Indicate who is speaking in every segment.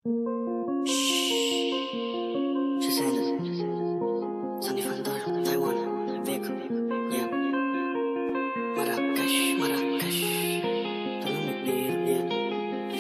Speaker 1: Ce sente? Sunny Fandor, Taiwan, Vic, yeah. Marrakesh,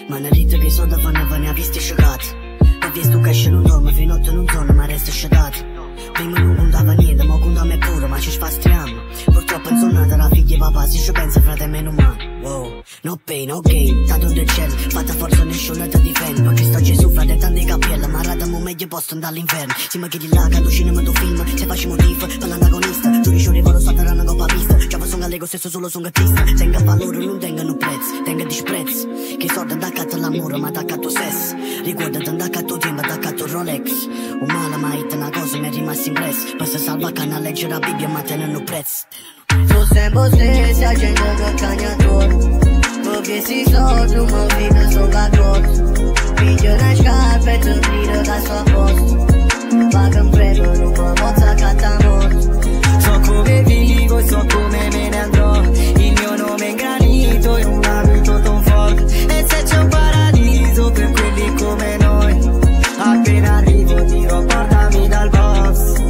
Speaker 1: ma ne rite che sono da fanno ne ha visti sciocati. E visto che esce non dorme, fino a notte non sono, ma resta sciocati. Prima non contava niente, ma conta me pure, ma ci sfastriamo. Purtroppo in giornata la figlia e papà si ci pensa frate meno umano. Wow, no pain, no gain, tanto del cielo, fatta forza nessuno ti difende. Perché sto Gesù frate tante cappielle, ma radiamo meglio posto dall'inferno. Si ma che di là, cado cinema do film, se facciamo tifo, per l'antagonista. Giuri giuri volo sotterranno coppa vista. Già sono allego stesso solo sono gatista. Tenga valore, non tengano prezzo, tenga disprezzo. Che sorda attaccato all'amore, ma attaccato sesso. Riguardati attaccato tempo, attaccato Rolex. Un mala ma hit una cosa mi è rimasta impressa. Poi si salva canna a leggere la Bibbia ma tenendo prezzo. Tu sempre stessi a gente che cagna torno. Perché si sorge una vita sopra corso. Piglio una scarpa e ti tiro da sua posto. Paga un prego, non mi pozza cattamorto. So come vivo, so come me ne andrò. Il mio nome è in granito in un abito Tom Ford. E se c'è un paradiso per quelli come noi, appena arrivo dirò portami dal boss.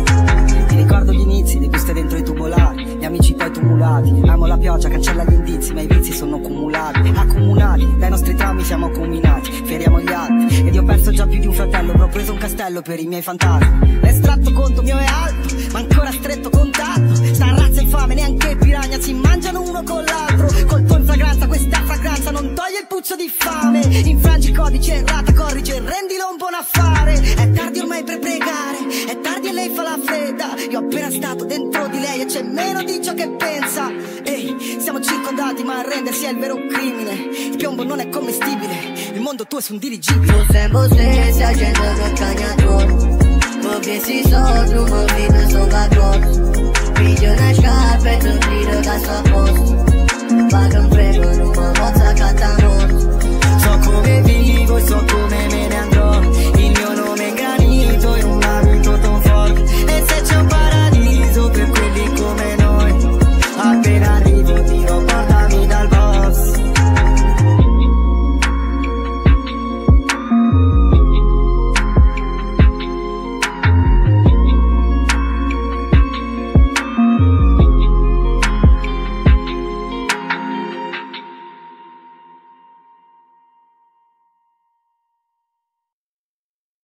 Speaker 1: Mi ricordo gli inizi, le buste dentro i tubolari, gli amici poi tumulati. Amo la pioggia, cancella gli indizi, ma i vizi sono accumulati. Accomunati, dai nostri traumi siamo combinati. Feriamo gli altri, ed io ho perso già più di un fratello. Però ho preso un castello per i miei fantasmi. L'estratto conto mio è alto, ma ancora stretto contatto. Sta razza infame, neanche piragna si mangiano uno con l'altro. Colpo in fragranza, questa fragranza non toglie il puzzo di fame. Infrangi il codice, errata, corrige, rendilo un buon affare. È tardi ormai per pregare, è tardi e lei fa la fredda. Io ho appena stato dentro di lei e c'è meno di ciò che pensa. Ehi, siamo circondati ma arrendersi è il vero crimine. Il piombo non è commestibile, il mondo tuo è su un dirigibile. Tu sempre stessi a gente che cagna torno. Perché si sorge una vita sopra corso. Piglio una scarpa e ti tiro da sua posto. Paga un prego, non